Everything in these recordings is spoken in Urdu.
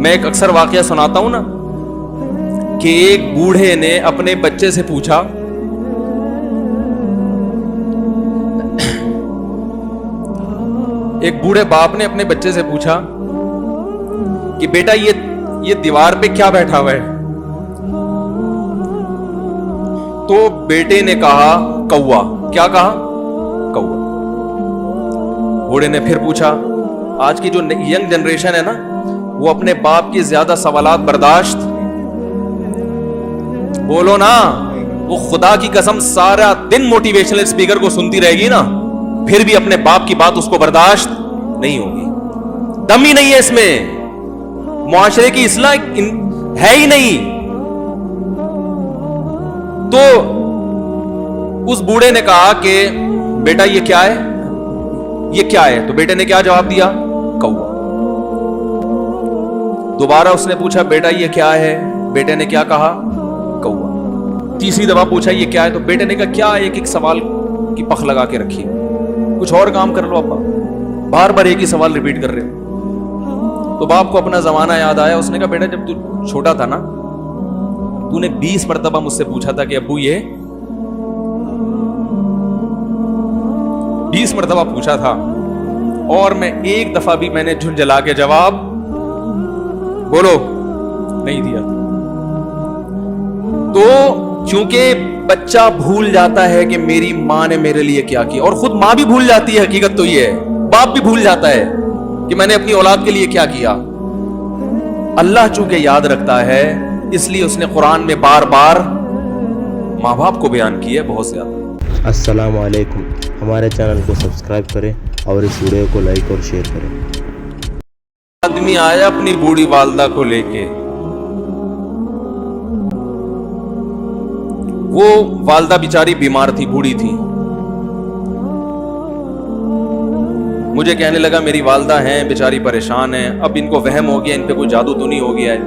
میں ایک اکثر واقعہ سناتا ہوں نا کہ ایک بوڑھے نے اپنے بچے سے پوچھا، ایک بوڑھے باپ نے اپنے بچے سے پوچھا کہ بیٹا یہ دیوار پہ کیا بیٹھا ہوا ہے؟ تو بیٹے نے کہا کوا۔ کیا کہا؟ کوا۔ بوڑھے نے پھر پوچھا، آج کی جو ینگ جنریشن ہے نا وہ اپنے باپ کی زیادہ سوالات برداشت، بولو نا، وہ خدا کی قسم سارا دن موٹیویشنل اسپیکر کو سنتی رہے گی نا پھر بھی اپنے باپ کی بات اس کو برداشت نہیں ہوگی۔ دم ہی نہیں ہے اس میں، معاشرے کی اصلاح ہے ہی نہیں۔ تو اس بوڑھے نے کہا کہ بیٹا یہ کیا ہے؟ یہ کیا ہے؟ تو بیٹے نے کیا جواب دیا؟ کوا۔ دوبارہ اس نے پوچھا بیٹا یہ کیا ہے؟ بیٹے نے کیا کہا؟ کوا۔ تیسری دفعہ پوچھا یہ کیا ہے؟ تو بیٹے نے کہا کیا ایک ایک سوال کی پخ لگا کے رکھی، کچھ اور کام کر لو ابا، بار بار ایک ہی سوال ریپیٹ کر رہے ہو۔ تو باپ کو اپنا زمانہ یاد آیا، اس نے کہا بیٹا جب تو چھوٹا تھا نا تو نے 20 مرتبہ مجھ سے پوچھا تھا کہ ابو یہ 20 مرتبہ پوچھا تھا اور میں ایک دفعہ بھی میں نے جھنجھلا کے جواب بولو نہیں دیا۔ تو چونکہ بچہ بھول جاتا ہے کہ میری ماں نے میرے لیے کیا کیا، اور خود ماں بھی بھول جاتی ہے، حقیقت تو یہ ہے، باپ بھی بھول جاتا ہے کہ میں نے اپنی اولاد کے لیے کیا کیا۔ اللہ چونکہ یاد رکھتا ہے اس لیے اس نے قرآن میں بار بار ماں باپ کو بیان کیا ہے بہت زیادہ۔ السلام علیکم، ہمارے چینل کو سبسکرائب کریں اور اس ویڈیو کو لائک اور شیئر کریں۔ آدمی آیا اپنی بوڑھی والدہ کو لے کے، وہ والدہ بیچاری بیمار تھی، بوڑھی تھی، مجھے کہنے لگا میری والدہ ہیں بیچاری پریشان ہیں، اب ان کو وہم ہو گیا، ان پہ کوئی جادو تو نہیں ہو گیا ہے۔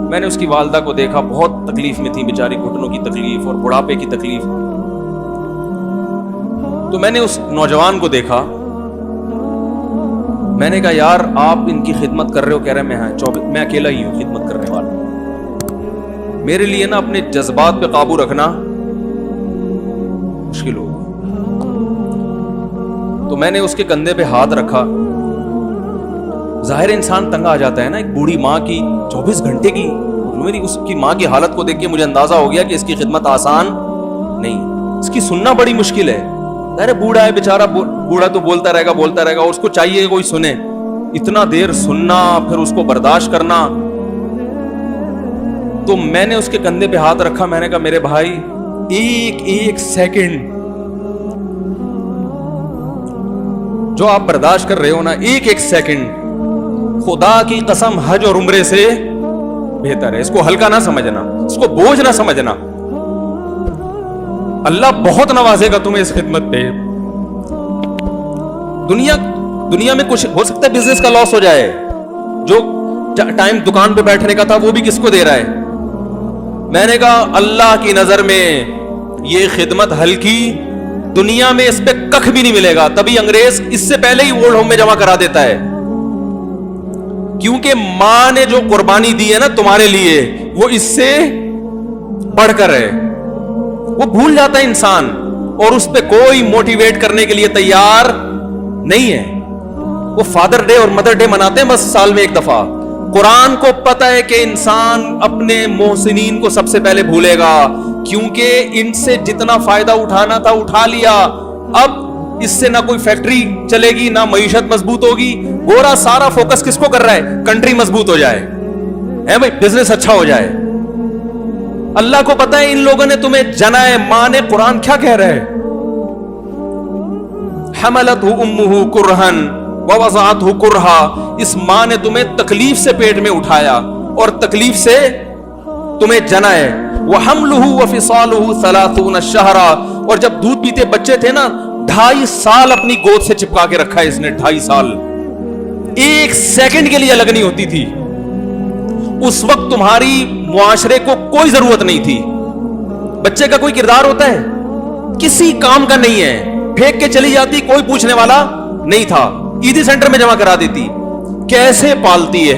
میں نے اس کی والدہ کو دیکھا، بہت تکلیف میں تھی بیچاری، گھٹنوں کی تکلیف اور بڑھاپے کی تکلیف۔ تو میں نے اس نوجوان کو دیکھا، میں نے کہا یار آپ ان کی خدمت کر رہے ہو؟ کہہ رہے میں اکیلا ہی ہوں خدمت کرنے والا، میرے لیے نا اپنے جذبات پہ قابو رکھنا مشکل ہوگا۔ تو میں نے اس کے کندھے پہ ہاتھ رکھا، ظاہر انسان تنگ آ جاتا ہے نا، ایک بوڑھی ماں کی 24 گھنٹے کی، میری اس کی ماں کی حالت کو دیکھ کے مجھے اندازہ ہو گیا کہ اس کی خدمت آسان نہیں، اس کی سننا بڑی مشکل ہے۔ ظاہر بوڑھا ہے بیچارہ، بوڑھا تو بولتا رہے گا، اس کو چاہیے کہ کوئی سنے، اتنا دیر سننا پھر اس کو برداشت کرنا۔ تو میں نے اس کے کندھے پہ ہاتھ رکھا، میں نے کہا میرے بھائی ایک سیکنڈ جو آپ برداشت کر رہے ہو نا، ایک سیکنڈ خدا کی قسم حج اور عمرے سے بہتر ہے۔ اس کو ہلکا نہ سمجھنا، اس کو بوجھ نہ سمجھنا، اللہ بہت نوازے گا تمہیں اس خدمت پہ۔ دنیا میں کچھ ہو سکتا ہے بزنس کا لاس ہو جائے، جو ٹائم دکان پہ بیٹھنے کا تھا وہ بھی کس کو دے رہا ہے؟ میں نے کہا اللہ کی نظر میں یہ خدمت ہلکی، دنیا میں اس پہ کخ بھی نہیں ملے گا، تبھی انگریز اس سے پہلے ہی اولڈ ہوم میں جمع کرا دیتا ہے، کیونکہ ماں نے جو قربانی دی ہے نا تمہارے لیے وہ اس سے بڑھ کر ہے۔ وہ بھول جاتا ہے انسان اور اس پہ کوئی موٹیویٹ کرنے کے لیے تیار نہیں ہے۔ وہ فادر ڈے اور مدر ڈے مناتے ہیں بس سال میں ایک دفعہ۔ قرآن کو پتہ ہے کہ انسان اپنے محسنین کو سب سے پہلے بھولے گا، کیونکہ ان سے جتنا فائدہ اٹھانا تھا اٹھا لیا، اب اس سے نہ کوئی فیکٹری چلے گی نہ معیشت مضبوط ہوگی۔ گورا سارا فوکس کس کو کر رہا ہے؟ کنٹری مضبوط ہو جائے، بھائی بزنس اچھا ہو جائے۔ اللہ کو پتہ ہے ان لوگوں نے تمہیں جنا ہے۔ ماں نے قرآن کیا کہہ رہا ہے؟ حملتہ امہ کرہن ووضعتہ کرہا، اس ماں نے تمہیں تکلیف سے پیٹ میں اٹھایا اور تکلیف سے تمہیں جنا ہے۔ وحملہ وفصالہ 30 شہرا، اور جب دودھ پیتے بچے تھے نا 2.5 سال اپنی گود سے چپکا کے رکھا ہے اس نے، 2.5 سال، ایک سیکنڈ کے لیے الگ نہیں ہوتی تھی۔ اس وقت تمہاری معاشرے کو کوئی ضرورت نہیں تھی۔ بچے کا کوئی کردار ہوتا ہے؟ کسی کام کا نہیں ہے، پھینک کے چلی جاتی، کوئی پوچھنے والا نہیں تھا، عیدی سینٹر میں جمع کرا دیتی۔ کیسے پالتی ہے،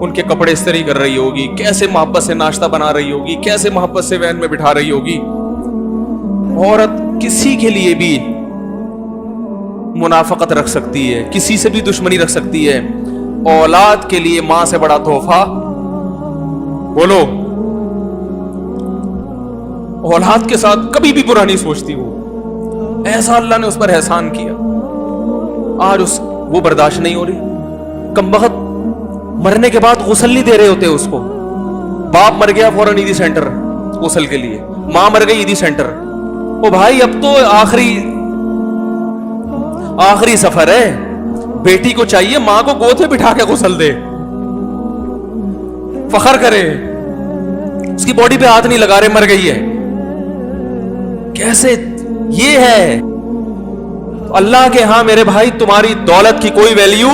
ان کے کپڑے استری کر رہی ہوگی, کیسے محبت سے ناشتہ بنا رہی ہوگی, کیسے محبت سے وین میں بٹھا رہی ہوگی. عورت کسی کے لیے بھی منافقت رکھ سکتی ہے, کسی سے بھی دشمنی رکھ سکتی ہے. اولاد کے لیے ماں سے بڑا تحفہ بولو, اولاد کے ساتھ کبھی بھی برا نہیں سوچتی وہ. ایسا اللہ نے اس پر احسان کیا, آج وہ برداشت نہیں ہو رہی. کمبخت مرنے کے بعد غسل نہیں دے رہے ہوتے اس کو. باپ مر گیا فوراً عیدی سینٹر غسل کے لیے, ماں مر گئی عیدی سینٹر. او بھائی اب تو آخری سفر ہے. بیٹی کو چاہیے ماں کو گود میں بٹھا کے غسل دے, فخر کرے, اس کی باڈی پہ ہاتھ نہیں لگا رہے, مر گئی ہے. کیسے یہ ہے اللہ کے ہاں میرے بھائی. تمہاری دولت کی کوئی ویلیو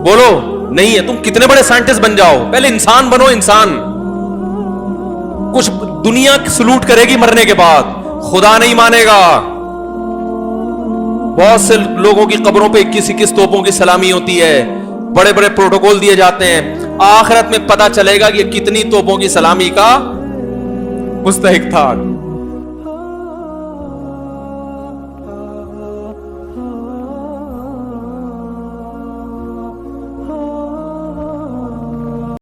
بولو نہیں ہے. تم کتنے بڑے سائنٹسٹ بن جاؤ, پہلے انسان بنو. انسان کچھ دنیا سلوٹ کرے گی مرنے کے بعد, خدا نہیں مانے گا. بہت سے لوگوں کی قبروں پہ 21 توپوں کی سلامی ہوتی ہے, بڑے بڑے پروٹوکول دیے جاتے ہیں. آخرت میں پتا چلے گا کہ یہ کتنی توپوں کی سلامی کا مستحق تھا.